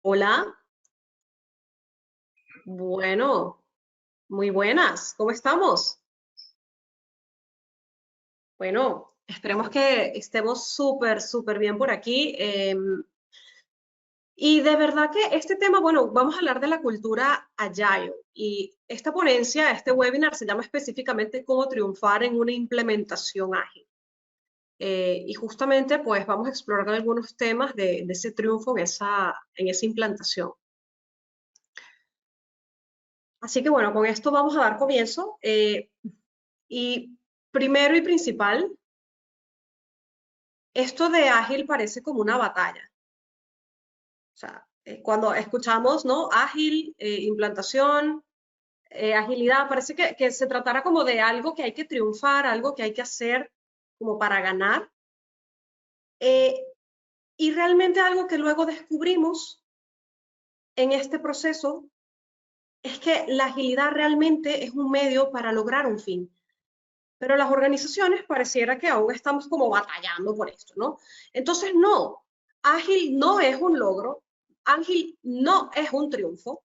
Hola, bueno, muy buenas, ¿cómo estamos? Bueno, esperemos que estemos súper bien por aquí. Y de verdad que este tema, bueno, vamos a hablar de la cultura Agile y esta ponencia, este webinar se llama específicamente cómo triunfar en una implementación ágil. Y justamente pues vamos a explorar algunos temas de ese triunfo en esa implantación. Así que bueno, con esto vamos a dar comienzo. Y primero y principal, esto de ágil parece como una batalla. O sea, cuando escuchamos, ¿no? Ágil, implantación, agilidad, parece que se tratara como de algo que hay que triunfar, algo que hay que hacer como para ganar. Eh, y realmente algo que luego descubrimos en este proceso es que la agilidad realmente es un medio para lograr un fin. Pero las organizaciones pareciera que aún estamos como batallando por esto, ¿no? Entonces, no, ágil no es un logro, ágil no es un triunfo,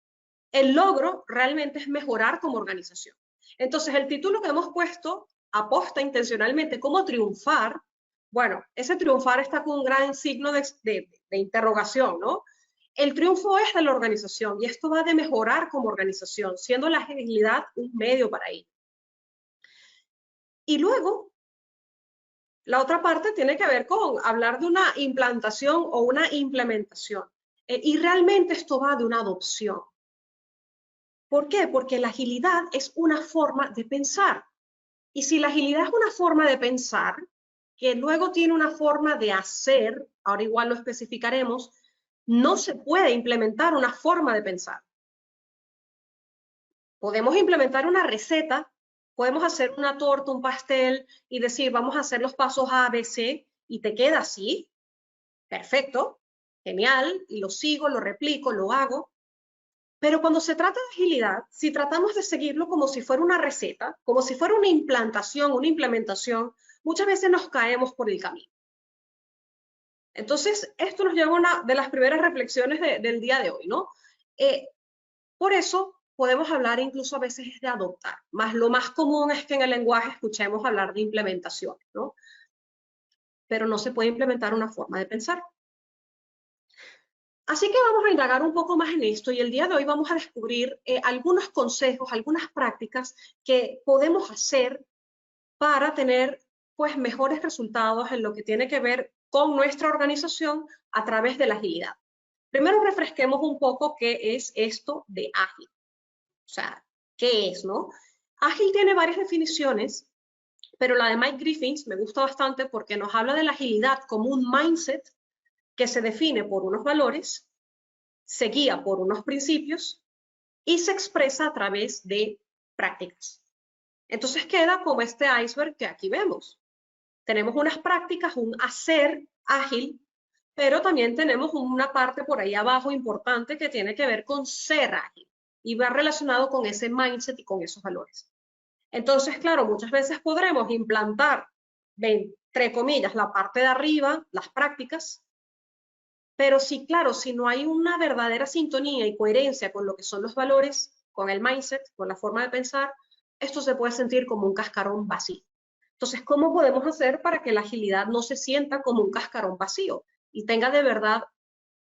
el logro realmente es mejorar como organización. Entonces, el título que hemos puesto aposta intencionalmente como triunfar. Bueno, ese triunfar está con un gran signo de interrogación, ¿no? El triunfo es de la organización y esto va de mejorar como organización, siendo la agilidad un medio para ello. Y luego, la otra parte tiene que ver con hablar de una implantación o una implementación. Y realmente esto va de una adopción. ¿Por qué? Porque la agilidad es una forma de pensar. Y si la agilidad es una forma de pensar, que luego tiene una forma de hacer, ahora igual lo especificaremos, no se puede implementar una forma de pensar. Podemos implementar una receta, podemos hacer una torta, un pastel y decir, vamos a hacer los pasos A, B, C, y te queda así, perfecto, genial, y lo sigo, lo replico, lo hago. Pero cuando se trata de agilidad, si tratamos de seguirlo como si fuera una receta, como si fuera una implantación, una implementación, muchas veces nos caemos por el camino. Entonces, esto nos lleva a una de las primeras reflexiones del día de hoy, ¿no? Por eso podemos hablar incluso a veces de adoptar, más lo más común es que en el lenguaje escuchemos hablar de implementaciones, ¿no? Pero no se puede implementar una forma de pensar. Así que vamos a indagar un poco más en esto y el día de hoy vamos a descubrir algunos consejos, algunas prácticas que podemos hacer para tener pues mejores resultados en lo que tiene que ver con nuestra organización a través de la agilidad. Primero refresquemos un poco qué es esto de ágil. O sea, ¿qué es, no? Ágil tiene varias definiciones, pero la de Mike Griffiths me gusta bastante porque nos habla de la agilidad como un mindset que se define por unos valores, se guía por unos principios y se expresa a través de prácticas. Entonces queda como este iceberg que aquí vemos. Tenemos unas prácticas, un hacer ágil, pero también tenemos una parte por ahí abajo importante que tiene que ver con ser ágil y va relacionado con ese mindset y con esos valores. Entonces, claro, muchas veces podremos implantar, entre comillas, la parte de arriba, las prácticas, pero sí, claro, si no hay una verdadera sintonía y coherencia con lo que son los valores, con el mindset, con la forma de pensar, esto se puede sentir como un cascarón vacío. Entonces, ¿cómo podemos hacer para que la agilidad no se sienta como un cascarón vacío y tenga de verdad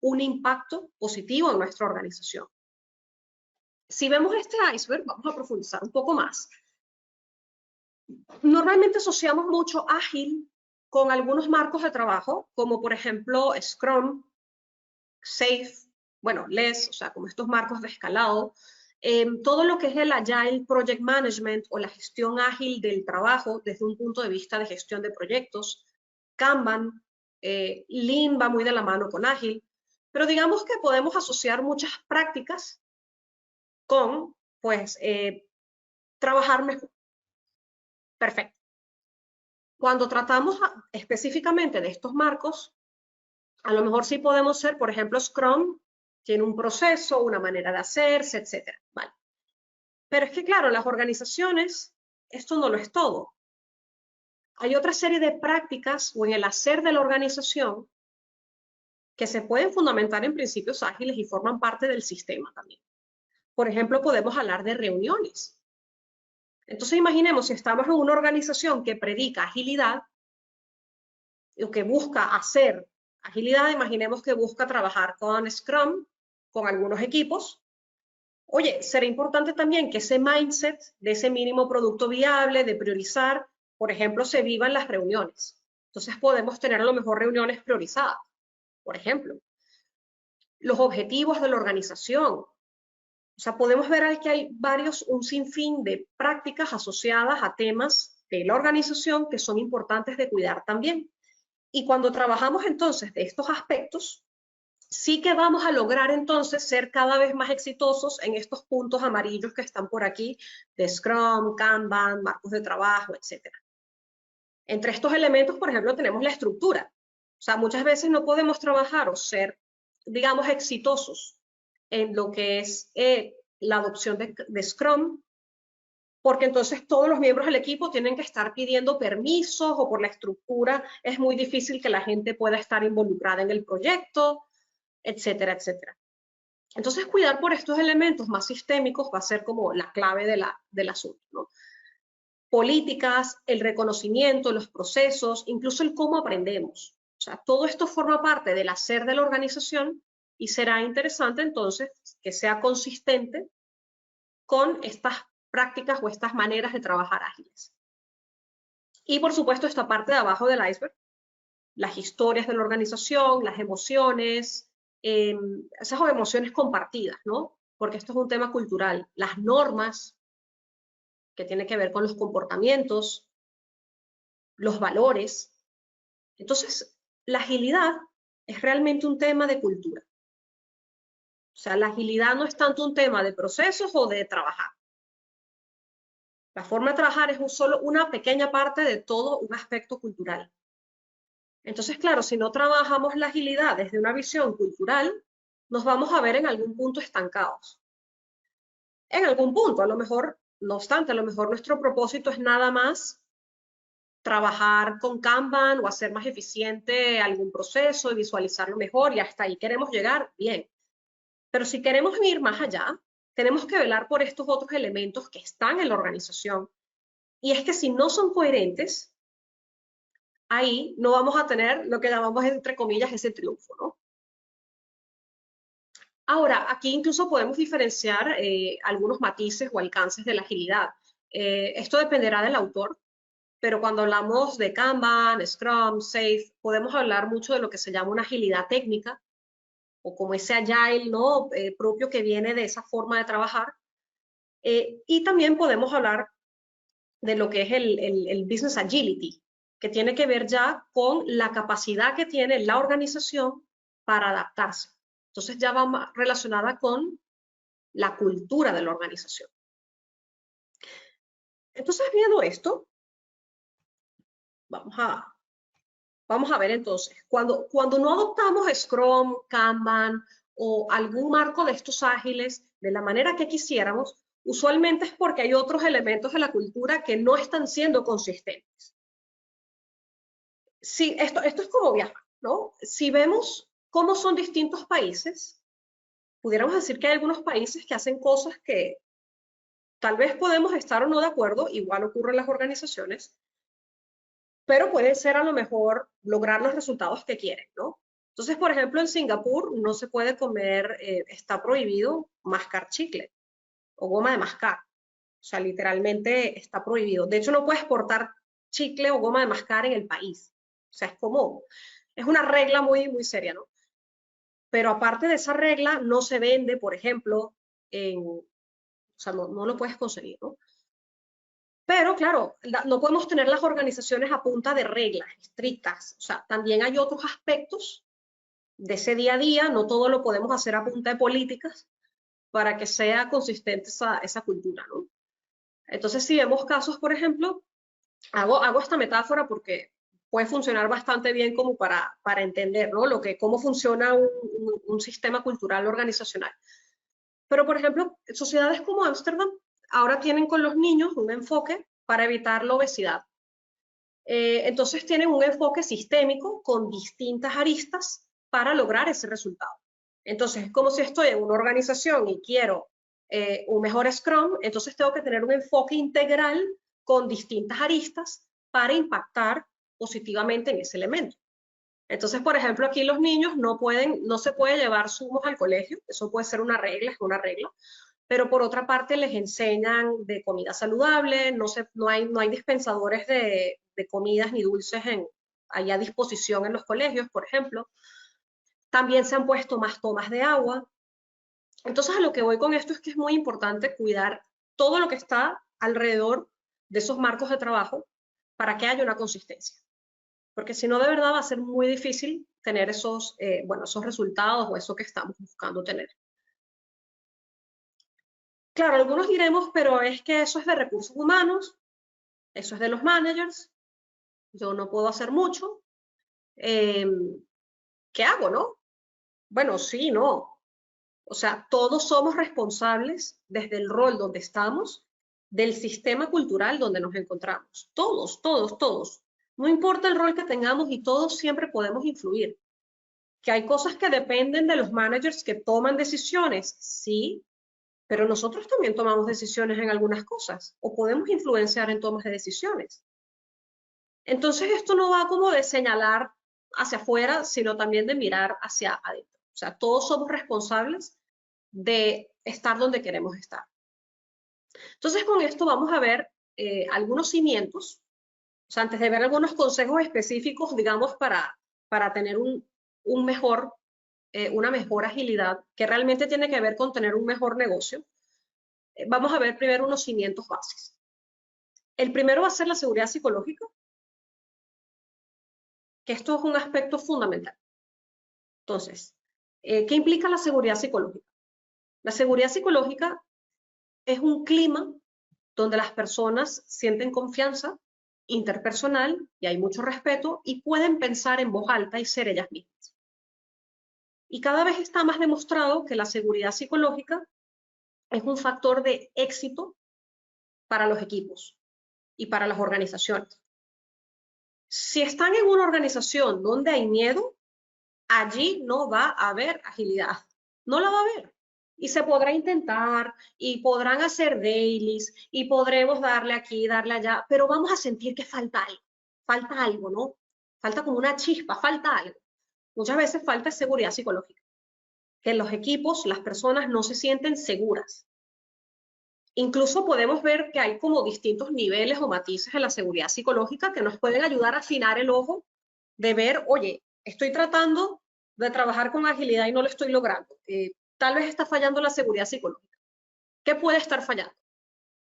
un impacto positivo en nuestra organización? Si vemos este iceberg, vamos a profundizar un poco más. Normalmente asociamos mucho ágil con algunos marcos de trabajo, como por ejemplo Scrum, Safe, bueno, LESS, o sea, como estos marcos de escalado, todo lo que es el Agile Project Management o la gestión ágil del trabajo desde un punto de vista de gestión de proyectos, Kanban, Lean va muy de la mano con ágil, pero digamos que podemos asociar muchas prácticas con, pues, trabajar mejor. Perfecto. Cuando tratamos específicamente de estos marcos, a lo mejor sí podemos ser, por ejemplo, Scrum tiene un proceso, una manera de hacerse, etcétera. Vale. Pero es que, claro, las organizaciones, esto no lo es todo. Hay otra serie de prácticas o en el hacer de la organización que se pueden fundamentar en principios ágiles y forman parte del sistema también. Por ejemplo, podemos hablar de reuniones. Entonces, imaginemos si estamos en una organización que predica agilidad o que busca hacer agilidad, imaginemos que busca trabajar con Scrum, con algunos equipos. Oye, será importante también que ese mindset de ese mínimo producto viable, de priorizar, por ejemplo, se viva en las reuniones. Entonces podemos tener a lo mejor reuniones priorizadas, por ejemplo. Los objetivos de la organización. O sea, podemos ver que hay un sinfín de prácticas asociadas a temas de la organización que son importantes de cuidar también. Y cuando trabajamos entonces de estos aspectos, sí que vamos a lograr entonces ser cada vez más exitosos en estos puntos amarillos que están por aquí, de Scrum, Kanban, marcos de trabajo, etc. Entre estos elementos, por ejemplo, tenemos la estructura. O sea, muchas veces no podemos trabajar o ser, digamos, exitosos en lo que es la adopción de Scrum, porque entonces todos los miembros del equipo tienen que estar pidiendo permisos o por la estructura es muy difícil que la gente pueda estar involucrada en el proyecto, etcétera, etcétera. Entonces, cuidar por estos elementos más sistémicos va a ser como la clave del asunto, ¿no? Políticas, el reconocimiento, los procesos, incluso el cómo aprendemos. O sea, todo esto forma parte del hacer de la organización y será interesante entonces que sea consistente con estas prácticas o estas maneras de trabajar ágiles. Y por supuesto esta parte de abajo del iceberg, las historias de la organización, las emociones, esas emociones compartidas, ¿no? Porque esto es un tema cultural, las normas que tienen que ver con los comportamientos, los valores. Entonces, la agilidad es realmente un tema de cultura. O sea, la agilidad no es tanto un tema de procesos o de trabajar. La forma de trabajar es solo una pequeña parte de todo un aspecto cultural. Entonces, claro, si no trabajamos la agilidad desde una visión cultural, nos vamos a ver en algún punto estancados. En algún punto, a lo mejor, no obstante, a lo mejor nuestro propósito es nada más trabajar con Kanban o hacer más eficiente algún proceso y visualizarlo mejor y hasta ahí queremos llegar, bien. Pero si queremos ir más allá, tenemos que velar por estos otros elementos que están en la organización. Y es que si no son coherentes, ahí no vamos a tener lo que llamamos, entre comillas, ese triunfo, ¿no? Ahora, aquí incluso podemos diferenciar algunos matices o alcances de la agilidad. Esto dependerá del autor, pero cuando hablamos de Kanban, Scrum, Safe, podemos hablar mucho de lo que se llama una agilidad técnica, o como ese agile, ¿no? Propio que viene de esa forma de trabajar. Y también podemos hablar de lo que es el business agility, que tiene que ver ya con la capacidad que tiene la organización para adaptarse. Entonces ya va más relacionada con la cultura de la organización. Entonces, viendo esto, vamos a ver entonces, cuando no adoptamos Scrum, Kanban o algún marco de estos ágiles de la manera que quisiéramos, usualmente es porque hay otros elementos de la cultura que no están siendo consistentes. Sí, esto es como viajar, ¿no? Si vemos cómo son distintos países, pudiéramos decir que hay algunos países que hacen cosas que tal vez podemos estar o no de acuerdo, igual ocurre en las organizaciones, pero puede ser a lo mejor lograr los resultados que quieren, ¿no? Entonces, por ejemplo, en Singapur no se puede comer, está prohibido mascar chicle o goma de mascar. O sea, literalmente está prohibido. De hecho, no puedes portar chicle o goma de mascar en el país. O sea, es una regla muy, muy seria, ¿no? Pero aparte de esa regla, no se vende, por ejemplo, o sea, no lo puedes conseguir, ¿no? Pero claro, no podemos tener las organizaciones a punta de reglas estrictas. O sea, también hay otros aspectos de ese día a día, no todo lo podemos hacer a punta de políticas para que sea consistente esa cultura, ¿no? Entonces, si vemos casos, por ejemplo, hago esta metáfora porque puede funcionar bastante bien como para entender, ¿no? Cómo funciona un sistema cultural organizacional. Pero, por ejemplo, sociedades como Ámsterdam ahora tienen con los niños un enfoque para evitar la obesidad. Entonces tienen un enfoque sistémico con distintas aristas para lograr ese resultado. Entonces, es como si estoy en una organización y quiero un mejor Scrum, entonces tengo que tener un enfoque integral con distintas aristas para impactar positivamente en ese elemento. Entonces, por ejemplo, aquí los niños no se puede llevar zumos al colegio, eso puede ser una regla, es una regla, pero por otra parte les enseñan de comida saludable, no hay dispensadores de comidas ni dulces ahí a disposición en los colegios, por ejemplo. También se han puesto más tomas de agua. Entonces, a lo que voy con esto es que es muy importante cuidar todo lo que está alrededor de esos marcos de trabajo para que haya una consistencia. Porque si no, de verdad va a ser muy difícil tener esos resultados o eso que estamos buscando tener. Claro, algunos diremos, pero es que eso es de recursos humanos, eso es de los managers, yo no puedo hacer mucho. ¿Qué hago, no? Bueno, sí, no. O sea, todos somos responsables desde el rol donde estamos, del sistema cultural donde nos encontramos. Todos, todos, todos. No importa el rol que tengamos y todos siempre podemos influir. Que hay cosas que dependen de los managers que toman decisiones, sí, pero nosotros también tomamos decisiones en algunas cosas o podemos influenciar en tomas de decisiones. Entonces esto no va como de señalar hacia afuera, sino también de mirar hacia adentro. O sea, todos somos responsables de estar donde queremos estar. Entonces con esto vamos a ver algunos cimientos, o sea, antes de ver algunos consejos específicos, digamos, para tener una mejor agilidad, que realmente tiene que ver con tener un mejor negocio, vamos a ver primero unos cimientos básicos. El primero va a ser la seguridad psicológica, que esto es un aspecto fundamental. Entonces, ¿qué implica la seguridad psicológica? La seguridad psicológica es un clima donde las personas sienten confianza interpersonal y hay mucho respeto y pueden pensar en voz alta y ser ellas mismas. Y cada vez está más demostrado que la seguridad psicológica es un factor de éxito para los equipos y para las organizaciones. Si están en una organización donde hay miedo, allí no va a haber agilidad, no la va a haber. Y se podrá intentar, y podrán hacer dailies, y podremos darle aquí, darle allá, pero vamos a sentir que falta algo, ¿no? Falta como una chispa, falta algo. Muchas veces falta seguridad psicológica, que en los equipos las personas no se sienten seguras. Incluso podemos ver que hay como distintos niveles o matices en la seguridad psicológica que nos pueden ayudar a afinar el ojo de ver, oye, estoy tratando de trabajar con agilidad y no lo estoy logrando. Tal vez está fallando la seguridad psicológica. ¿Qué puede estar fallando?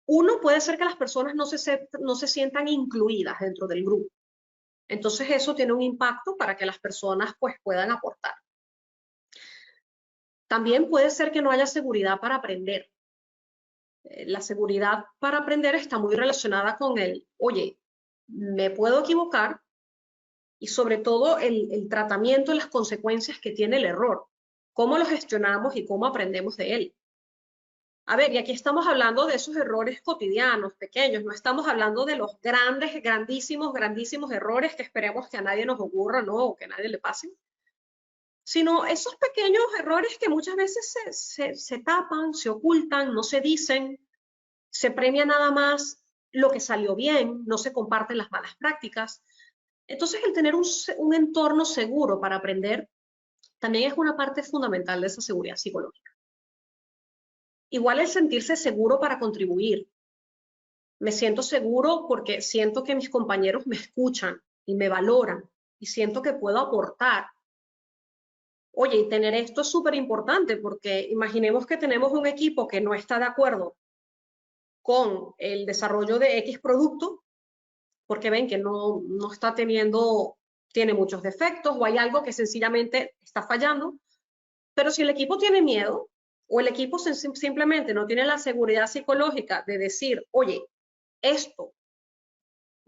Uno, puede ser que las personas no se sientan incluidas dentro del grupo. Entonces eso tiene un impacto para que las personas pues puedan aportar. También puede ser que no haya seguridad para aprender. La seguridad para aprender está muy relacionada con oye, me puedo equivocar, y sobre todo el tratamiento y las consecuencias que tiene el error, cómo lo gestionamos y cómo aprendemos de él. A ver, y aquí estamos hablando de esos errores cotidianos, pequeños, no estamos hablando de los grandes, grandísimos, grandísimos errores que esperemos que a nadie nos ocurra, ¿no? O que a nadie le pasen, sino esos pequeños errores que muchas veces se tapan, se ocultan, no se dicen, se premia nada más lo que salió bien, no se comparten las malas prácticas. Entonces, el tener un entorno seguro para aprender también es una parte fundamental de esa seguridad psicológica. Igual el sentirse seguro para contribuir. Me siento seguro porque siento que mis compañeros me escuchan y me valoran y siento que puedo aportar. Oye, y tener esto es súper importante porque imaginemos que tenemos un equipo que no está de acuerdo con el desarrollo de X producto, porque ven que no tiene muchos defectos o hay algo que sencillamente está fallando. Pero si el equipo tiene miedo o el equipo simplemente no tiene la seguridad psicológica de decir, oye,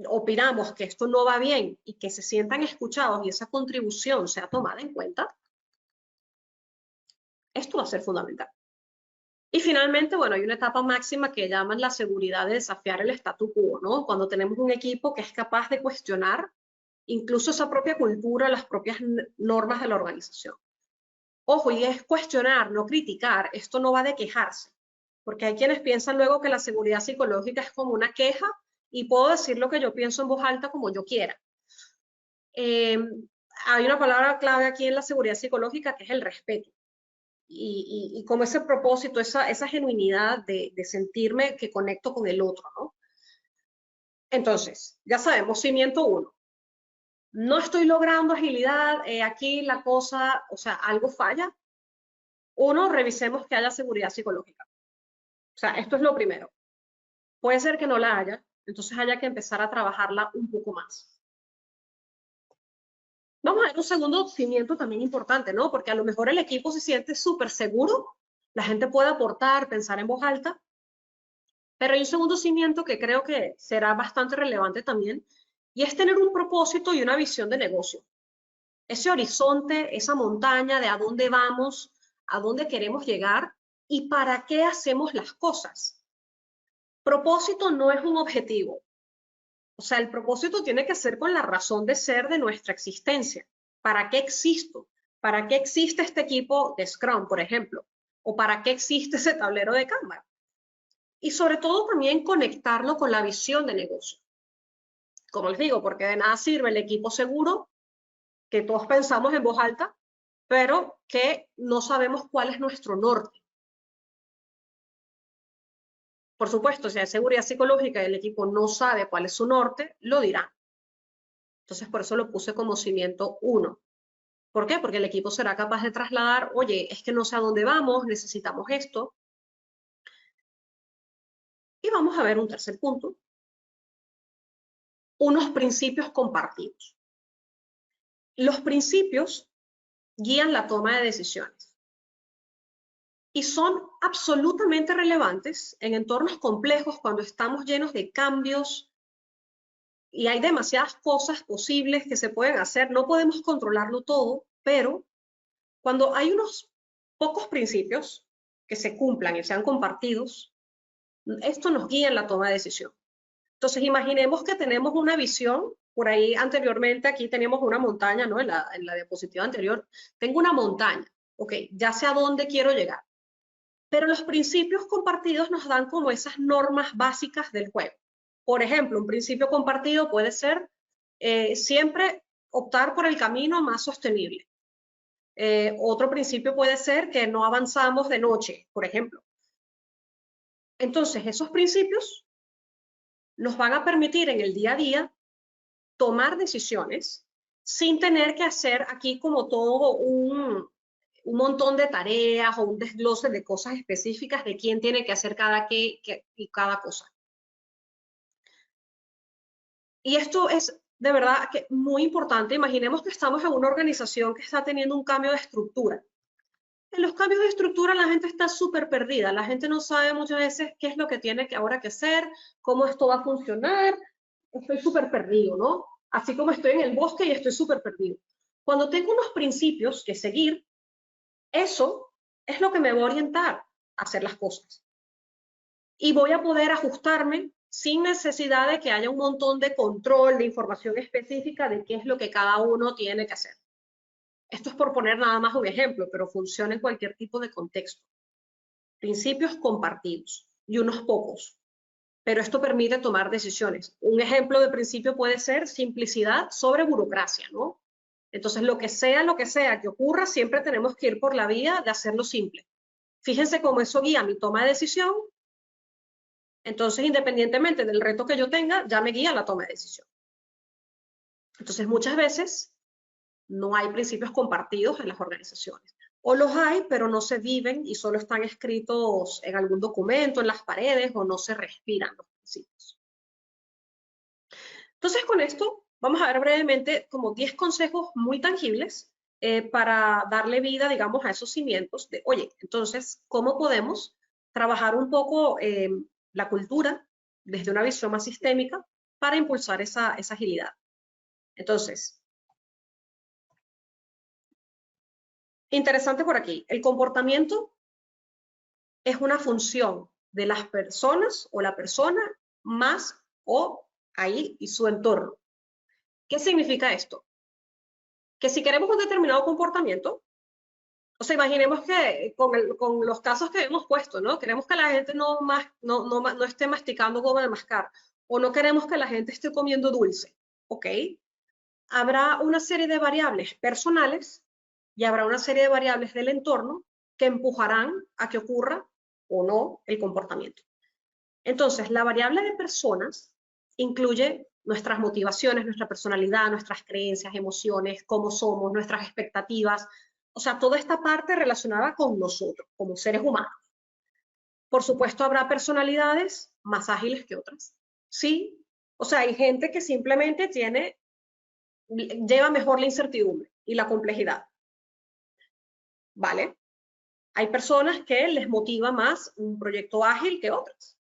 opinamos que esto no va bien y que se sientan escuchados y esa contribución sea tomada en cuenta, esto va a ser fundamental. Y finalmente, bueno, hay una etapa máxima que llaman la seguridad de desafiar el statu quo, ¿no? Cuando tenemos un equipo que es capaz de cuestionar incluso esa propia cultura, las propias normas de la organización. Ojo, y es cuestionar, no criticar, esto no va de quejarse, porque hay quienes piensan luego que la seguridad psicológica es como una queja y puedo decir lo que yo pienso en voz alta como yo quiera. Hay una palabra clave aquí en la seguridad psicológica que es el respeto. Y como ese propósito, esa genuinidad de sentirme que conecto con el otro, ¿no? Entonces, ya sabemos, cimiento 1. No estoy logrando agilidad, aquí la cosa, o sea, algo falla. 1, revisemos que haya seguridad psicológica. O sea, esto es lo primero. Puede ser que no la haya, entonces haya que empezar a trabajarla un poco más. Vamos a ver un segundo cimiento también importante, ¿no? Porque a lo mejor el equipo se siente súper seguro, la gente puede aportar, pensar en voz alta, pero hay un segundo cimiento que creo que será bastante relevante también, y es tener un propósito y una visión de negocio. Ese horizonte, esa montaña de a dónde vamos, a dónde queremos llegar y para qué hacemos las cosas. Propósito no es un objetivo. O sea, el propósito tiene que ser con la razón de ser de nuestra existencia. ¿Para qué existo? ¿Para qué existe este equipo de Scrum, por ejemplo? ¿O para qué existe ese tablero de Kanban? Y sobre todo también conectarlo con la visión de negocio. Como les digo, porque de nada sirve el equipo seguro, que todos pensamos en voz alta, pero que no sabemos cuál es nuestro norte. Por supuesto, si hay seguridad psicológica y el equipo no sabe cuál es su norte, lo dirá. Entonces, por eso lo puse como cimiento 1. ¿Por qué? Porque el equipo será capaz de trasladar, oye, es que no sé a dónde vamos, necesitamos esto. Y vamos a ver un tercer punto. Unos principios compartidos. Los principios guían la toma de decisiones y son absolutamente relevantes en entornos complejos cuando estamos llenos de cambios y hay demasiadas cosas posibles que se pueden hacer. No podemos controlarlo todo, pero cuando hay unos pocos principios que se cumplan y sean compartidos, esto nos guía en la toma de decisión. Entonces, imaginemos que tenemos una visión, por ahí anteriormente aquí teníamos una montaña, ¿no? En la diapositiva anterior, tengo una montaña, ok, ya sé a dónde quiero llegar. Pero los principios compartidos nos dan como esas normas básicas del juego. Por ejemplo, un principio compartido puede ser siempre optar por el camino más sostenible. Otro principio puede ser que no avanzamos de noche, por ejemplo. Entonces, esos principios nos van a permitir en el día a día tomar decisiones sin tener que hacer aquí como todo un montón de tareas o un desglose de cosas específicas de quién tiene que hacer cada qué y cada cosa. Y esto es de verdad que muy importante. Imaginemos que estamos en una organización que está teniendo un cambio de estructura. En los cambios de estructura la gente está súper perdida. La gente no sabe muchas veces qué es lo que tiene que ahora que hacer, cómo esto va a funcionar. Estoy súper perdido, ¿no? Así como estoy en el bosque y estoy súper perdido. Cuando tengo unos principios que seguir, eso es lo que me va a orientar a hacer las cosas. Y voy a poder ajustarme sin necesidad de que haya un montón de control, de información específica de qué es lo que cada uno tiene que hacer. Esto es por poner nada más un ejemplo, pero funciona en cualquier tipo de contexto. Principios compartidos y unos pocos, pero esto permite tomar decisiones. Un ejemplo de principio puede ser simplicidad sobre burocracia, ¿no? Entonces, lo que sea que ocurra, siempre tenemos que ir por la vía de hacerlo simple. Fíjense cómo eso guía mi toma de decisión. Entonces, independientemente del reto que yo tenga, ya me guía la toma de decisión. Entonces, muchas veces no hay principios compartidos en las organizaciones. O los hay, pero no se viven y solo están escritos en algún documento, en las paredes, o no se respiran los principios. Entonces, con esto vamos a ver brevemente como 10 consejos muy tangibles para darle vida, digamos, a esos cimientos de, oye, entonces, ¿cómo podemos trabajar un poco la cultura desde una visión más sistémica para impulsar esa agilidad? Entonces, interesante por aquí, el comportamiento es una función de las personas o la persona más o ahí y su entorno. ¿Qué significa esto? Que si queremos un determinado comportamiento, o sea, imaginemos que con los casos que hemos puesto, ¿no? Queremos que la gente no esté masticando goma de mascar, o no queremos que la gente esté comiendo dulce, ¿ok? Habrá una serie de variables personales y habrá una serie de variables del entorno que empujarán a que ocurra o no el comportamiento. Entonces, la variable de personas incluye nuestras motivaciones, nuestra personalidad, nuestras creencias, emociones, cómo somos, nuestras expectativas, o sea, toda esta parte relacionada con nosotros, como seres humanos. Por supuesto, habrá personalidades más ágiles que otras. Sí, o sea, hay gente que simplemente lleva mejor la incertidumbre y la complejidad. ¿Vale? Hay personas que les motiva más un proyecto ágil que otras.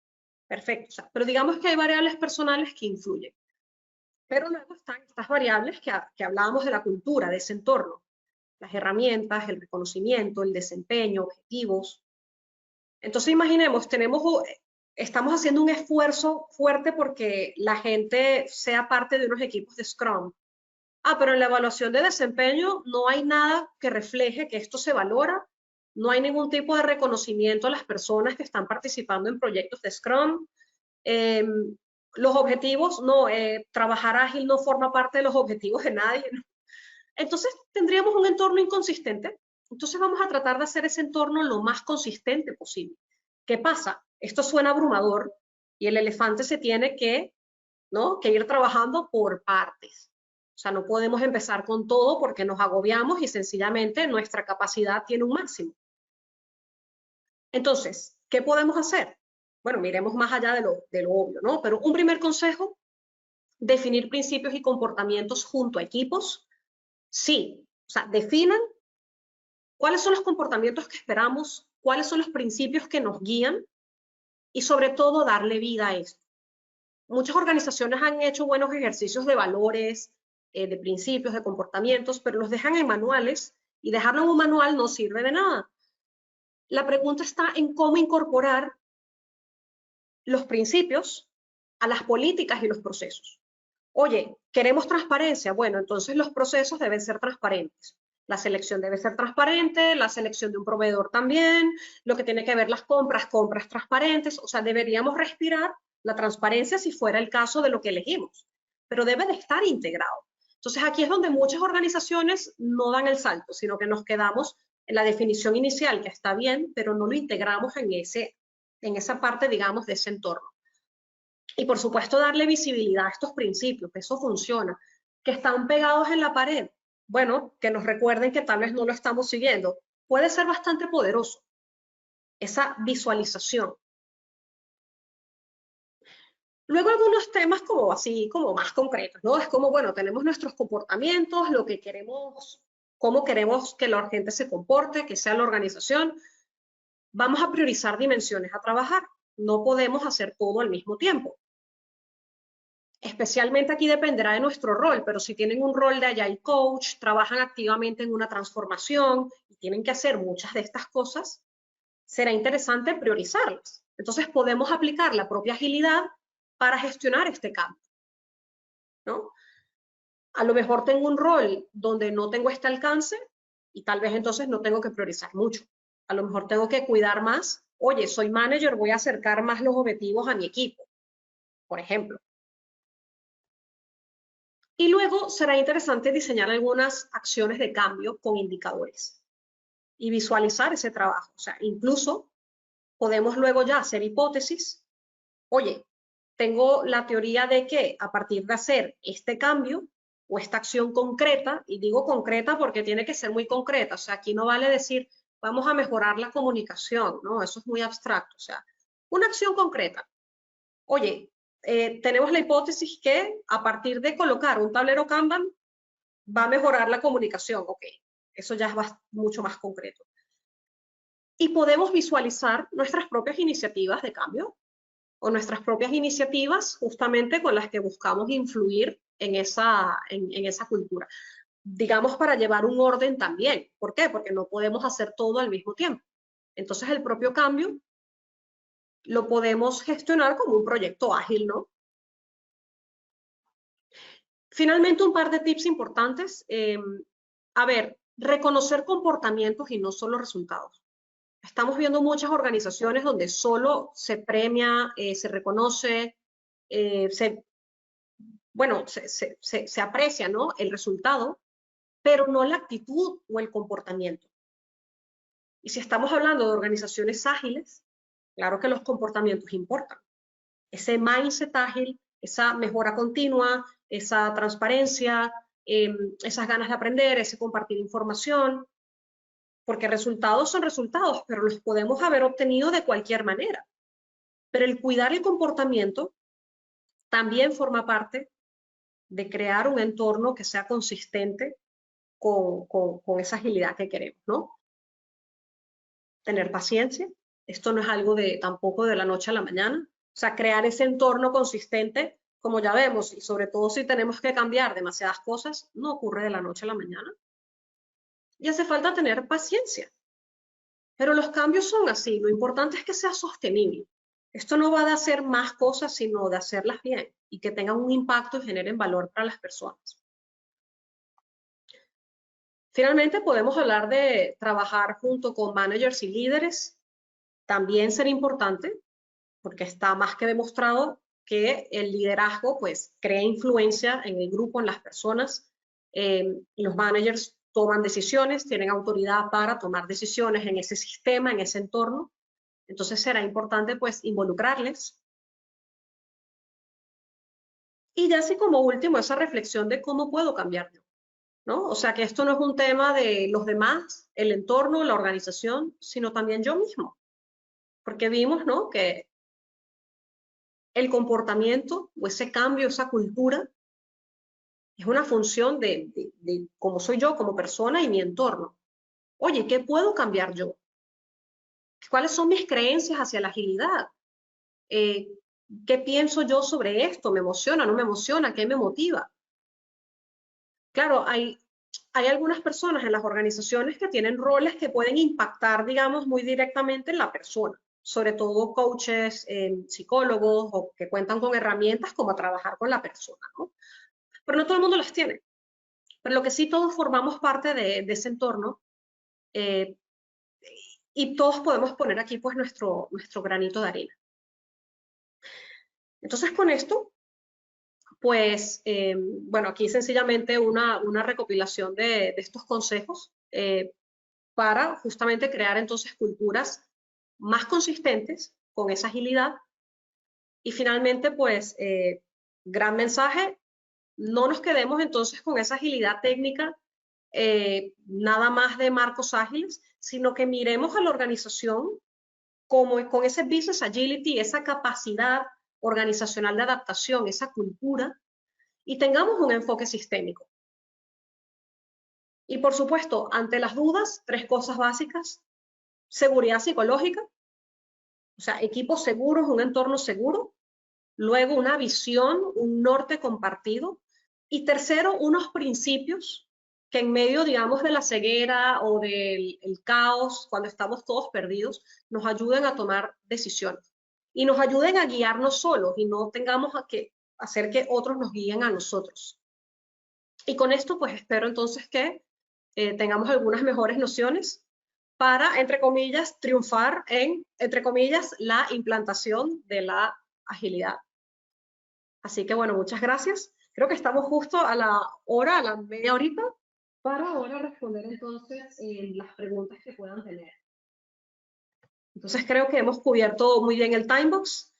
Perfecto. O sea, pero digamos que hay variables personales que influyen. Pero luego están estas variables que hablábamos de la cultura, de ese entorno. Las herramientas, el reconocimiento, el desempeño, objetivos. Entonces imaginemos, estamos haciendo un esfuerzo fuerte porque la gente sea parte de unos equipos de Scrum. Pero en la evaluación de desempeño no hay nada que refleje que esto se valora, no hay ningún tipo de reconocimiento a las personas que están participando en proyectos de Scrum. Los objetivos, no, trabajar ágil no forma parte de los objetivos de nadie, ¿no? Entonces tendríamos un entorno inconsistente. Entonces vamos a tratar de hacer ese entorno lo más consistente posible. ¿Qué pasa? Esto suena abrumador y el elefante se tiene que ir trabajando por partes. O sea, no podemos empezar con todo porque nos agobiamos y sencillamente nuestra capacidad tiene un máximo. Entonces, ¿qué podemos hacer? Bueno, miremos más allá de lo obvio, ¿no? Pero un primer consejo, definir principios y comportamientos junto a equipos. Sí, o sea, definan cuáles son los comportamientos que esperamos, cuáles son los principios que nos guían y sobre todo darle vida a esto. Muchas organizaciones han hecho buenos ejercicios de valores, de principios, de comportamientos, pero los dejan en manuales y dejarlo en un manual no sirve de nada. La pregunta está en cómo incorporar los principios a las políticas y los procesos. Oye, ¿queremos transparencia? Bueno, entonces los procesos deben ser transparentes. La selección debe ser transparente, la selección de un proveedor también, lo que tiene que ver las compras transparentes, o sea, deberíamos respirar la transparencia si fuera el caso de lo que elegimos, pero debe de estar integrado. Entonces aquí es donde muchas organizaciones no dan el salto, sino que nos quedamos en la definición inicial, que está bien, pero no lo integramos en esa parte, digamos, de ese entorno. Y por supuesto darle visibilidad a estos principios, que eso funciona, que están pegados en la pared. Bueno, que nos recuerden que tal vez no lo estamos siguiendo. Puede ser bastante poderoso esa visualización. Luego algunos temas como así, como más concretos, ¿no? Es como, bueno, tenemos nuestros comportamientos, lo que queremos, cómo queremos que la gente se comporte, que sea la organización. Vamos a priorizar dimensiones a trabajar. No podemos hacer todo al mismo tiempo. Especialmente aquí dependerá de nuestro rol, pero si tienen un rol de Agile Coach, trabajan activamente en una transformación y tienen que hacer muchas de estas cosas, será interesante priorizarlas. Entonces podemos aplicar la propia agilidad para gestionar este cambio, ¿no? A lo mejor tengo un rol donde no tengo este alcance y tal vez entonces no tengo que priorizar mucho. A lo mejor tengo que cuidar más. Oye, soy manager, voy a acercar más los objetivos a mi equipo, por ejemplo. Y luego será interesante diseñar algunas acciones de cambio con indicadores y visualizar ese trabajo. O sea, incluso podemos luego ya hacer hipótesis. Oye, tengo la teoría de que a partir de hacer este cambio o esta acción concreta, y digo concreta porque tiene que ser muy concreta, o sea, aquí no vale decir vamos a mejorar la comunicación, ¿no? Eso es muy abstracto, o sea, una acción concreta. Oye, tenemos la hipótesis que a partir de colocar un tablero Kanban va a mejorar la comunicación. Ok, eso ya es mucho más concreto. Y podemos visualizar nuestras propias iniciativas de cambio o nuestras propias iniciativas justamente con las que buscamos influir en esa cultura. Digamos, para llevar un orden también. ¿Por qué? Porque no podemos hacer todo al mismo tiempo. Entonces, el propio cambio lo podemos gestionar como un proyecto ágil, ¿no? Finalmente, un par de tips importantes. A ver, reconocer comportamientos y no solo resultados. Estamos viendo muchas organizaciones donde solo se premia, se reconoce, se aprecia, ¿no?, el resultado, pero no la actitud o el comportamiento. Y si estamos hablando de organizaciones ágiles, claro que los comportamientos importan. Ese mindset ágil, esa mejora continua, esa transparencia, esas ganas de aprender, ese compartir información, porque resultados son resultados, pero los podemos haber obtenido de cualquier manera. Pero el cuidar el comportamiento también forma parte de crear un entorno que sea consistente con esa agilidad que queremos, ¿no? Tener paciencia. Esto no es algo tampoco de la noche a la mañana. O sea, crear ese entorno consistente, como ya vemos, y sobre todo si tenemos que cambiar demasiadas cosas, no ocurre de la noche a la mañana. Y hace falta tener paciencia. Pero los cambios son así. Lo importante es que sea sostenible. Esto no va de hacer más cosas, sino de hacerlas bien y que tengan un impacto y generen valor para las personas. Finalmente, podemos hablar de trabajar junto con managers y líderes. También será importante, porque está más que demostrado que el liderazgo pues crea influencia en el grupo, en las personas. Los managers toman decisiones, tienen autoridad para tomar decisiones en ese sistema, en ese entorno. Entonces será importante pues involucrarles. Y ya así como último, esa reflexión de cómo puedo cambiar yo, ¿no? O sea, que esto no es un tema de los demás, el entorno, la organización, sino también yo mismo. Porque vimos, ¿no?, que el comportamiento o ese cambio, esa cultura, es una función de cómo soy yo como persona y mi entorno. Oye, ¿qué puedo cambiar yo? ¿Cuáles son mis creencias hacia la agilidad? ¿Qué pienso yo sobre esto? ¿Me emociona? ¿No me emociona? ¿Qué me motiva? Claro, hay algunas personas en las organizaciones que tienen roles que pueden impactar, digamos, muy directamente en la persona, sobre todo coaches, psicólogos o que cuentan con herramientas como trabajar con la persona, ¿no? Pero no todo el mundo las tiene. Pero lo que sí, todos formamos parte de ese entorno y todos podemos poner aquí pues nuestro granito de arena. Entonces con esto, pues, bueno, aquí sencillamente una recopilación de estos consejos para justamente crear entonces culturas más consistentes con esa agilidad. Y finalmente, pues, gran mensaje, no nos quedemos entonces con esa agilidad técnica, nada más de marcos ágiles, sino que miremos a la organización como con ese business agility, esa capacidad organizacional de adaptación, esa cultura, y tengamos un enfoque sistémico. Y por supuesto, ante las dudas, 3 cosas básicas: seguridad psicológica, o sea, equipos seguros, un entorno seguro. Luego, una visión, un norte compartido. Y tercero, unos principios que en medio, digamos, de la ceguera o del caos, cuando estamos todos perdidos, nos ayuden a tomar decisiones y nos ayuden a guiarnos solos y no tengamos que hacer que otros nos guíen a nosotros. Y con esto, pues espero entonces que tengamos algunas mejores nociones para, entre comillas, triunfar en, entre comillas, la implantación de la agilidad. Así que bueno, muchas gracias. Creo que estamos justo a la hora, a la media horita, para ahora responder entonces las preguntas que puedan tener. Entonces creo que hemos cubierto muy bien el timebox.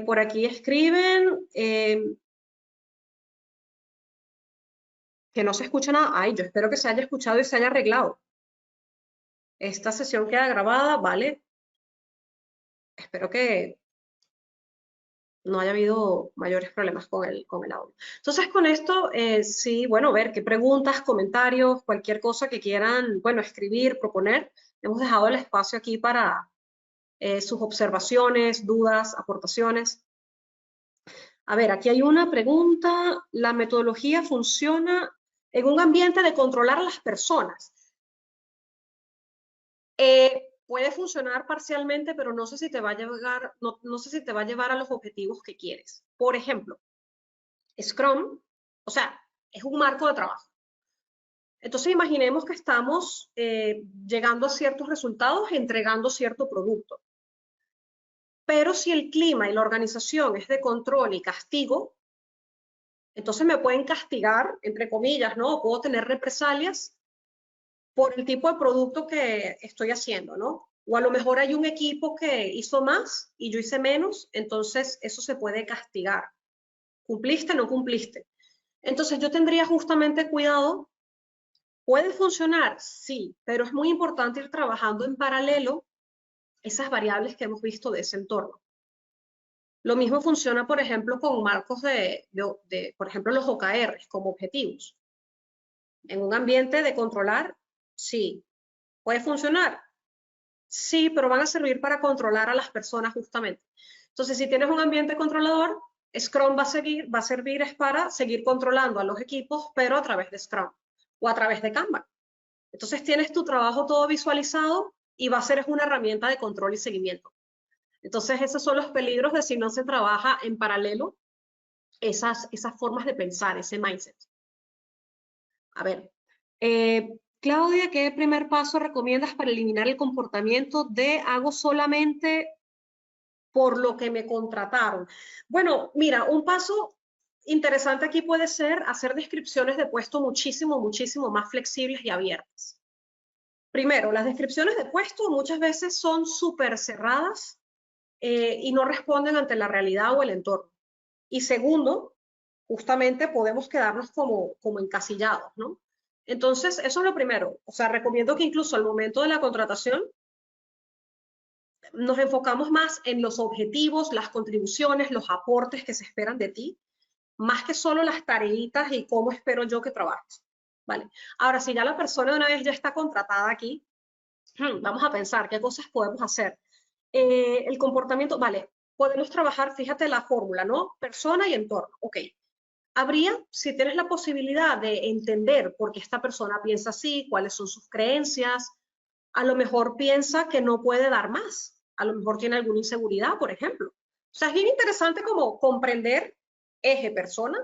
Por aquí escriben que no se escucha nada. Ay, yo espero que se haya escuchado y se haya arreglado. Esta sesión queda grabada, ¿vale? Espero que no haya habido mayores problemas con el audio. Entonces, con esto, sí, bueno, ver qué preguntas, comentarios, cualquier cosa que quieran, bueno, escribir, proponer. Hemos dejado el espacio aquí para sus observaciones, dudas, aportaciones. A ver, aquí hay una pregunta. ¿La metodología funciona en un ambiente de controlar a las personas? Puede funcionar parcialmente, pero no sé si te va a llevar, no sé si te va a llevar a los objetivos que quieres. Por ejemplo, Scrum, o sea, es un marco de trabajo. Entonces imaginemos que estamos llegando a ciertos resultados, entregando cierto producto. Pero si el clima y la organización es de control y castigo, entonces me pueden castigar, entre comillas, ¿no? Puedo tener represalias por el tipo de producto que estoy haciendo, ¿no? O a lo mejor hay un equipo que hizo más y yo hice menos, entonces eso se puede castigar. ¿Cumpliste? ¿No cumpliste? Entonces yo tendría justamente cuidado. ¿Puede funcionar? Sí, pero es muy importante ir trabajando en paralelo esas variables que hemos visto de ese entorno. Lo mismo funciona, por ejemplo, con marcos por ejemplo, los OKRs como objetivos. En un ambiente de controlar, sí. ¿Puede funcionar? Sí, pero van a servir para controlar a las personas justamente. Entonces, si tienes un ambiente controlador, Scrum va a servir es para seguir controlando a los equipos, pero a través de Scrum o a través de Kanban. Entonces tienes tu trabajo todo visualizado y va a ser una herramienta de control y seguimiento. Entonces esos son los peligros de si no se trabaja en paralelo esas formas de pensar, ese mindset. A ver, Claudia, ¿qué primer paso recomiendas para eliminar el comportamiento de hago solamente por lo que me contrataron? Bueno, mira, un paso interesante aquí puede ser hacer descripciones de puesto muchísimo más flexibles y abiertas. Primero, las descripciones de puesto muchas veces son súper cerradas y no responden ante la realidad o el entorno. Y segundo, justamente podemos quedarnos como encasillados, ¿no? Entonces, eso es lo primero. O sea, recomiendo que incluso al momento de la contratación nos enfocamos más en los objetivos, las contribuciones, los aportes que se esperan de ti, más que solo las tareitas y cómo espero yo que trabajes, ¿vale? Ahora, si ya la persona de una vez ya está contratada aquí, vamos a pensar qué cosas podemos hacer. El comportamiento, vale, podemos trabajar, fíjate la fórmula, ¿no? Persona y entorno, ok. Habría, si tienes la posibilidad de entender por qué esta persona piensa así, cuáles son sus creencias, a lo mejor piensa que no puede dar más, a lo mejor tiene alguna inseguridad, por ejemplo. O sea, es bien interesante como comprender eje persona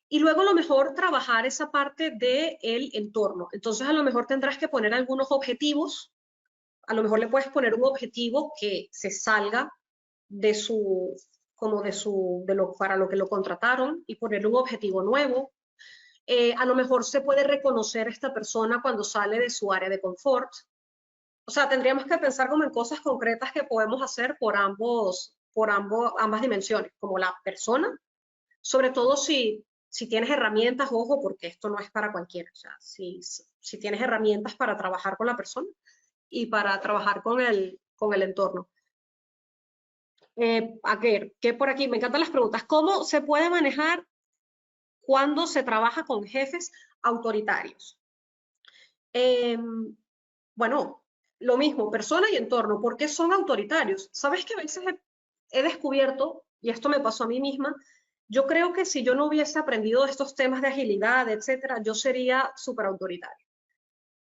y luego a lo mejor trabajar esa parte del entorno. Entonces a lo mejor tendrás que poner algunos objetivos, a lo mejor le puedes poner un objetivo que se salga de para lo que lo contrataron y ponerle un objetivo nuevo. A lo mejor se puede reconocer a esta persona cuando sale de su área de confort. O sea, tendríamos que pensar como en cosas concretas que podemos hacer por ambas dimensiones, como la persona, sobre todo si tienes herramientas, ojo, porque esto no es para cualquiera. O sea, si tienes herramientas para trabajar con la persona y para trabajar con el entorno. A ver, ¿qué por aquí? Me encantan las preguntas. ¿Cómo se puede manejar cuando se trabaja con jefes autoritarios? Bueno, lo mismo, persona y entorno. ¿Por qué son autoritarios? Sabes que a veces he descubierto, y esto me pasó a mí misma, yo creo que si yo no hubiese aprendido estos temas de agilidad, etcétera, yo sería súper autoritaria.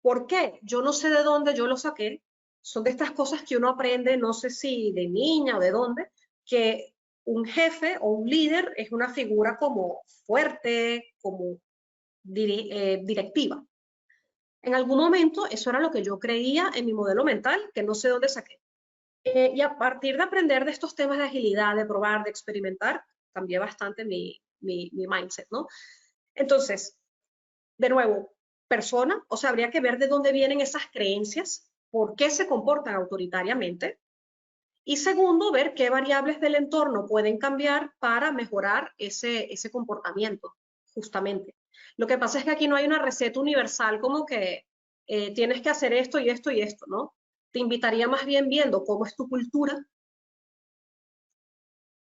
¿Por qué? Yo no sé de dónde yo lo saqué. Son de estas cosas que uno aprende, no sé si de niña o de dónde, que un jefe o un líder es una figura como fuerte, como directiva. En algún momento eso era lo que yo creía en mi modelo mental, que no sé dónde saqué. Y a partir de aprender de estos temas de agilidad, de probar, de experimentar, cambié bastante mi mindset, ¿no? Entonces, de nuevo, persona, o sea, habría que ver de dónde vienen esas creencias, por qué se comportan autoritariamente. Y segundo, ver qué variables del entorno pueden cambiar para mejorar ese comportamiento, justamente. Lo que pasa es que aquí no hay una receta universal como que tienes que hacer esto y esto y esto, ¿no? Te invitaría más bien viendo cómo es tu cultura,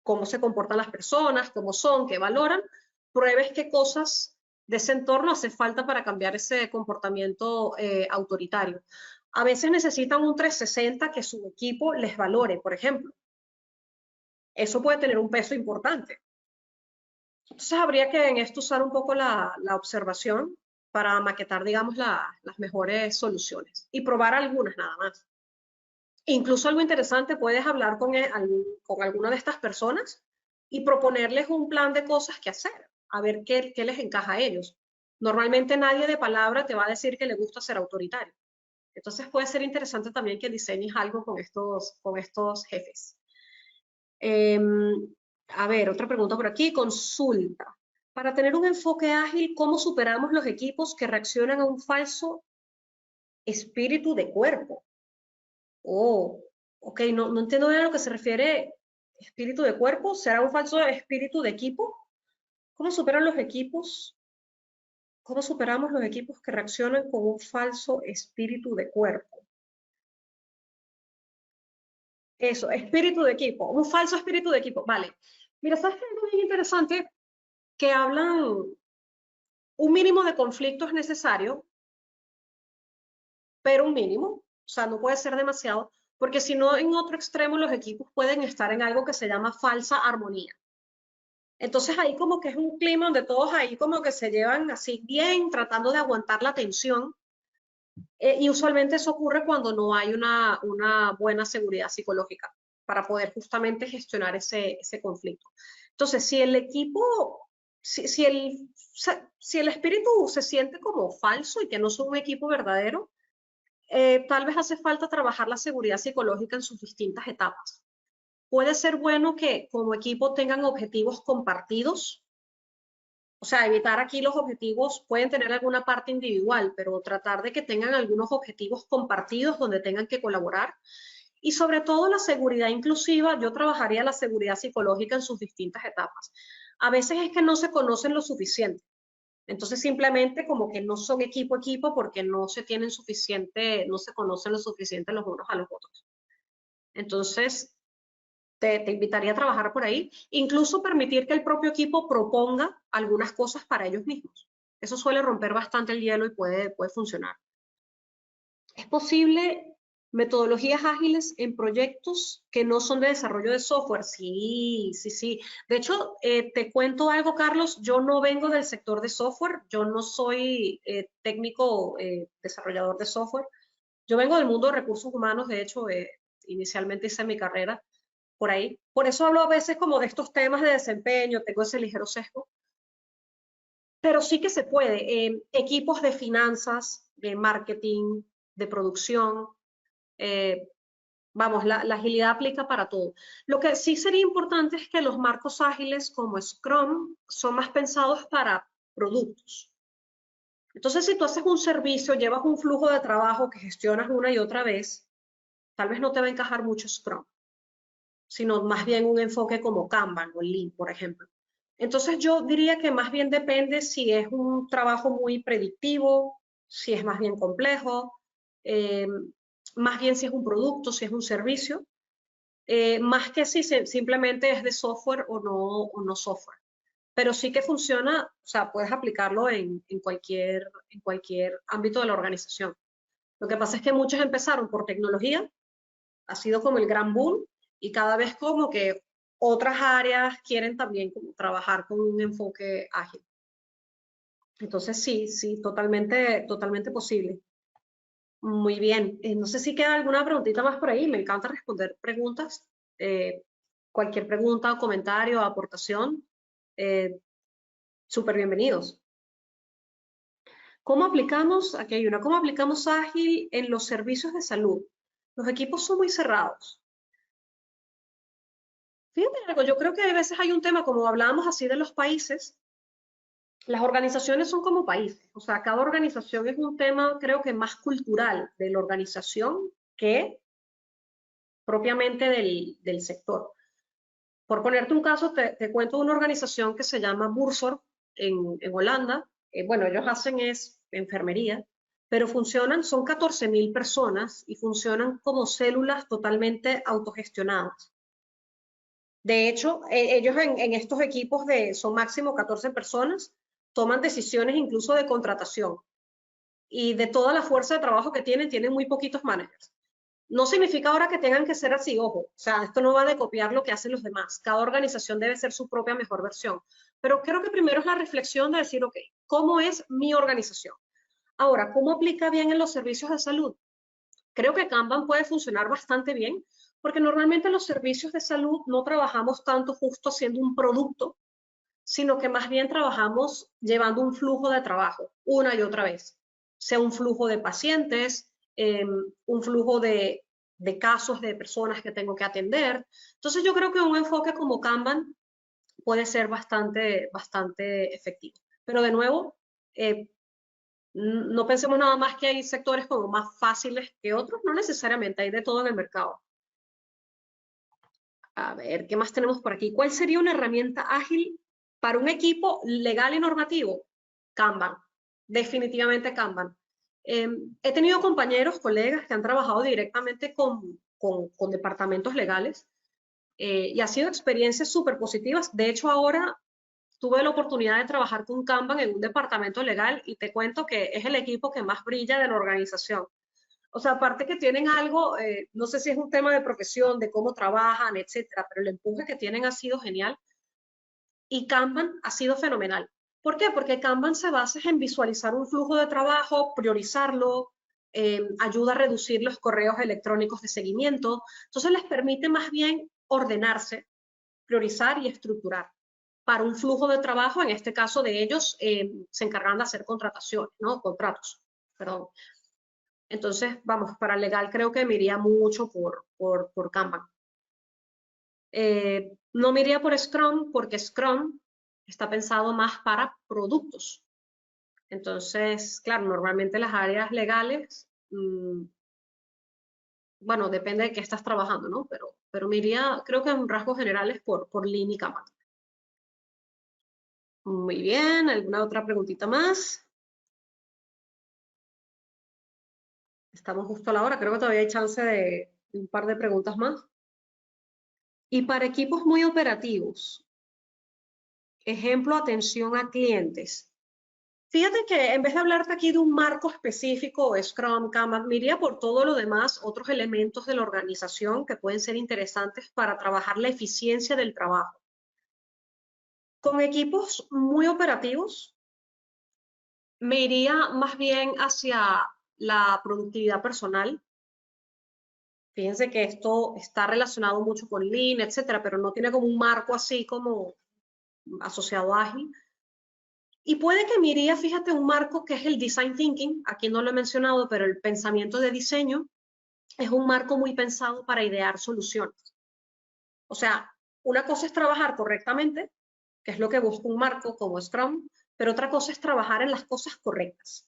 cómo se comportan las personas, cómo son, qué valoran, pruebes qué cosas de ese entorno hace falta para cambiar ese comportamiento autoritario. A veces necesitan un 360 que su equipo les valore, por ejemplo. Eso puede tener un peso importante. Entonces habría que en esto usar un poco la observación para maquetar, digamos, las mejores soluciones y probar algunas nada más. Incluso algo interesante, puedes hablar con alguna de estas personas y proponerles un plan de cosas que hacer. a ver qué les encaja a ellos. Normalmente nadie de palabra te va a decir que le gusta ser autoritario. Entonces puede ser interesante también que diseñes algo con estos jefes. A ver, otra pregunta por aquí, consulta. Para tener un enfoque ágil, ¿cómo superamos los equipos que reaccionan a un falso espíritu de cuerpo? Oh, ok, no entiendo bien a lo que se refiere espíritu de cuerpo. ¿Será un falso espíritu de equipo? ¿Cómo superan los equipos? ¿Cómo superamos los equipos que reaccionan con un falso espíritu de cuerpo? Eso, espíritu de equipo, un falso espíritu de equipo. Vale. Mira, ¿sabes qué es algo bien interesante? Que hablan, un mínimo de conflicto es necesario, pero un mínimo, o sea, no puede ser demasiado, porque si no, en otro extremo los equipos pueden estar en algo que se llama falsa armonía. Entonces ahí como que es un clima donde todos ahí como que se llevan así bien, tratando de aguantar la tensión, y usualmente eso ocurre cuando no hay una buena seguridad psicológica para poder justamente gestionar ese conflicto. Entonces, si el equipo, si el espíritu se siente como falso y que no son un equipo verdadero, tal vez hace falta trabajar la seguridad psicológica en sus distintas etapas. Puede ser bueno que como equipo tengan objetivos compartidos. O sea, evitar aquí los objetivos, pueden tener alguna parte individual, pero tratar de que tengan algunos objetivos compartidos donde tengan que colaborar. Y sobre todo la seguridad inclusiva, yo trabajaría la seguridad psicológica en sus distintas etapas. A veces es que no se conocen lo suficiente. Entonces simplemente como que no son equipo porque no se tienen suficiente, no se conocen lo suficiente los unos a los otros. Entonces, te invitaría a trabajar por ahí, incluso permitir que el propio equipo proponga algunas cosas para ellos mismos. Eso suele romper bastante el hielo y puede funcionar. ¿Es posible metodologías ágiles en proyectos que no son de desarrollo de software? Sí, sí, sí. De hecho, te cuento algo, Carlos, yo no vengo del sector de software, yo no soy técnico desarrollador de software, yo vengo del mundo de recursos humanos, de hecho, inicialmente hice mi carrera por ahí. Por eso hablo a veces como de estos temas de desempeño, tengo ese ligero sesgo. Pero sí que se puede. Equipos de finanzas, de marketing, de producción. Vamos, la agilidad aplica para todo. Lo que sí sería importante es que los marcos ágiles como Scrum son más pensados para productos. Entonces, si tú haces un servicio, llevas un flujo de trabajo que gestionas una y otra vez, tal vez no te va a encajar mucho Scrum, sino más bien un enfoque como Kanban o Lean, por ejemplo. Entonces yo diría que más bien depende si es un trabajo muy predictivo, si es más bien complejo, eh, más bien si es un producto, si es un servicio, más que si simplemente es de software o no software. Pero sí que funciona, o sea, puedes aplicarlo en cualquier ámbito de la organización. Lo que pasa es que muchos empezaron por tecnología, ha sido como el gran boom, y cada vez como que otras áreas quieren también como trabajar con un enfoque ágil. Entonces sí, sí, totalmente posible. Muy bien. No sé si queda alguna preguntita más por ahí. Me encanta responder preguntas. Eh, Cualquier pregunta o comentario o aportación, súper bienvenidos. ¿Cómo aplicamos, aquí hay una, cómo aplicamos ágil en los servicios de salud? Los equipos son muy cerrados. Fíjate algo, yo creo que a veces hay un tema, como hablábamos así de los países, las organizaciones son como países, o sea, cada organización es un tema, creo que más cultural de la organización que propiamente del sector. Por ponerte un caso, te cuento de una organización que se llama Buurtzorg en Holanda. Bueno, ellos hacen es enfermería, pero funcionan, son 14.000 personas y funcionan como células totalmente autogestionadas. De hecho, ellos en estos equipos son máximo 14 personas, toman decisiones incluso de contratación. Y de toda la fuerza de trabajo que tienen muy poquitos managers. No significa ahora que tengan que ser así, ojo. O sea, esto no va de copiar lo que hacen los demás. Cada organización debe ser su propia mejor versión. Pero creo que primero es la reflexión de decir, ok, ¿cómo es mi organización? Ahora, ¿cómo aplica bien en los servicios de salud? Creo que Kanban puede funcionar bastante bien, porque normalmente los servicios de salud no trabajamos tanto justo haciendo un producto, sino que más bien trabajamos llevando un flujo de trabajo una y otra vez, sea un flujo de pacientes, un flujo de casos de personas que tengo que atender. Entonces yo creo que un enfoque como Kanban puede ser bastante efectivo. Pero de nuevo, no pensemos nada más que hay sectores como más fáciles que otros, no necesariamente, hay de todo en el mercado. A ver, ¿qué más tenemos por aquí? ¿Cuál sería una herramienta ágil para un equipo legal y normativo? Kanban, definitivamente Kanban. He tenido compañeros, colegas que han trabajado directamente con departamentos legales y ha sido experiencias súper positivas. De hecho, ahora tuve la oportunidad de trabajar con Kanban en un departamento legal y te cuento que es el equipo que más brilla de la organización. O sea, aparte que tienen algo, no sé si es un tema de profesión, de cómo trabajan, etcétera, pero el empuje que tienen ha sido genial y Kanban ha sido fenomenal. ¿Por qué? Porque Kanban se basa en visualizar un flujo de trabajo, priorizarlo, ayuda a reducir los correos electrónicos de seguimiento, entonces les permite más bien ordenarse, priorizar y estructurar para un flujo de trabajo, en este caso de ellos se encargan de hacer contrataciones, ¿no? Contratos, perdón. Entonces, vamos, para legal creo que me iría mucho por Kanban. No me iría por Scrum porque Scrum está pensado más para productos. Entonces, claro, normalmente las áreas legales, bueno, depende de qué estás trabajando, ¿no? Pero me iría, creo que en rasgos generales, por Lean y Kanban. Muy bien, ¿alguna otra preguntita más? Estamos justo a la hora, creo que todavía hay chance de un par de preguntas más. Y para equipos muy operativos, ejemplo, atención a clientes. Fíjate que en vez de hablarte aquí de un marco específico, Scrum, Kanban, me iría por todo lo demás, otros elementos de la organización que pueden ser interesantes para trabajar la eficiencia del trabajo. Con equipos muy operativos, me iría más bien hacia la productividad personal. Fíjense que esto está relacionado mucho con Lean, etcétera, pero no tiene como un marco así como asociado a ágil. Y puede que me iría, fíjate, un marco que es el Design Thinking, aquí no lo he mencionado, pero el pensamiento de diseño es un marco muy pensado para idear soluciones. O sea, una cosa es trabajar correctamente, que es lo que busca un marco como Scrum, pero otra cosa es trabajar en las cosas correctas.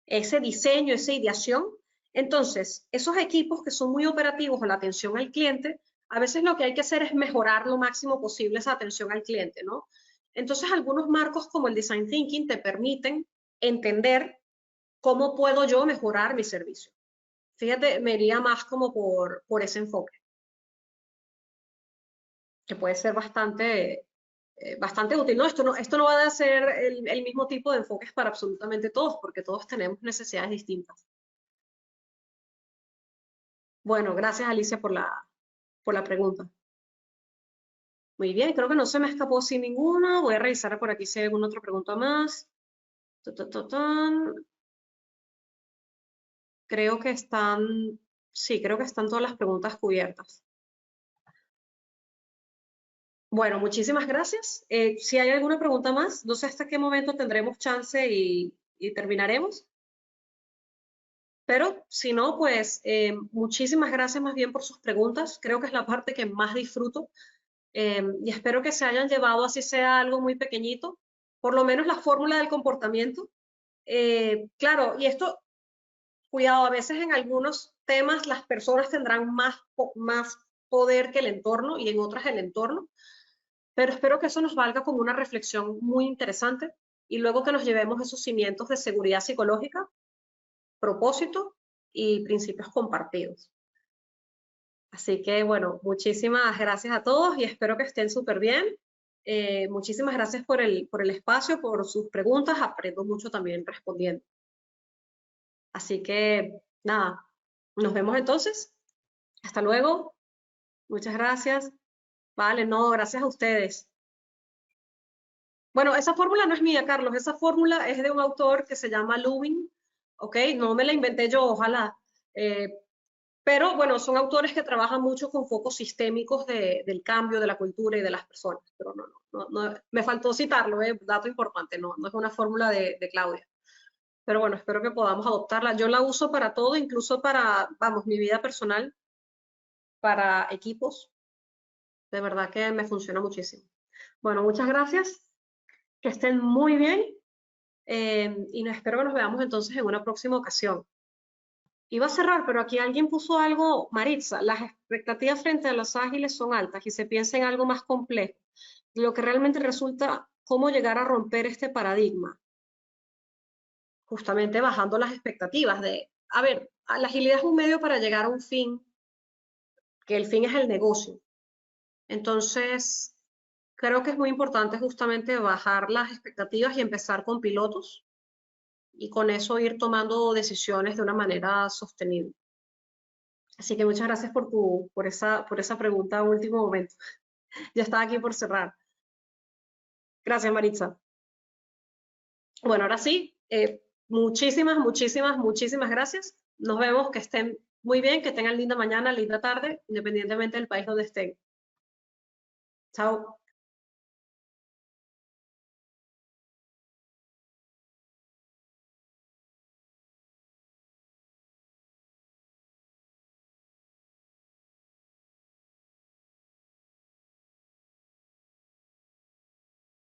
Ese diseño, esa ideación. Entonces, esos equipos que son muy operativos o la atención al cliente, a veces lo que hay que hacer es mejorar lo máximo posible esa atención al cliente, ¿no? Entonces, algunos marcos como el Design Thinking te permiten entender cómo puedo yo mejorar mi servicio. Fíjate, me iría más como por ese enfoque, que puede ser bastante útil. No, esto no va a ser el mismo tipo de enfoques para absolutamente todos, porque todos tenemos necesidades distintas. Bueno, gracias Alicia por la pregunta. Muy bien, creo que no se me escapó sin ninguna. Voy a revisar por aquí si hay alguna otra pregunta más. Creo que sí, creo que están todas las preguntas cubiertas. Bueno, muchísimas gracias. Si hay alguna pregunta más, no sé hasta qué momento tendremos chance y terminaremos. Pero si no, pues muchísimas gracias más bien por sus preguntas. Creo que es la parte que más disfruto. Y espero que se hayan llevado, así sea algo muy pequeñito, por lo menos la fórmula del comportamiento. Claro, y esto, cuidado, a veces en algunos temas las personas tendrán más poder que el entorno y en otras el entorno, pero espero que eso nos valga como una reflexión muy interesante y luego que nos llevemos esos cimientos de seguridad psicológica, propósito y principios compartidos. Así que bueno, muchísimas gracias a todos y espero que estén súper bien. Muchísimas gracias por el espacio, por sus preguntas. Aprendo mucho también respondiendo. Así que nada, nos vemos entonces. Hasta luego. Muchas gracias. Vale, no, gracias a ustedes. Bueno, esa fórmula no es mía, Carlos. Esa fórmula es de un autor que se llama Lubin. ¿Ok? No me la inventé yo, ojalá. Pero bueno, son autores que trabajan mucho con focos sistémicos del cambio, de la cultura y de las personas. Pero no, me faltó citarlo, dato importante, no es una fórmula de Claudia. Pero bueno, espero que podamos adoptarla. Yo la uso para todo, incluso para, vamos, mi vida personal, para equipos. De verdad que me funciona muchísimo. Bueno, muchas gracias. Que estén muy bien. Y espero que nos veamos entonces en una próxima ocasión. Iba a cerrar, pero aquí alguien puso algo, Maritza, las expectativas frente a los ágiles son altas y se piensa en algo más complejo. Lo que realmente resulta cómo llegar a romper este paradigma, justamente bajando las expectativas de, a ver, la agilidad es un medio para llegar a un fin, que el fin es el negocio. Entonces, creo que es muy importante justamente bajar las expectativas y empezar con pilotos y con eso ir tomando decisiones de una manera sostenible. Así que muchas gracias por esa pregunta a último momento. Ya estaba aquí por cerrar. Gracias, Maritza. Bueno, ahora sí, muchísimas gracias. Nos vemos, que estén muy bien, que tengan linda mañana, linda tarde, independientemente del país donde estén. Chao.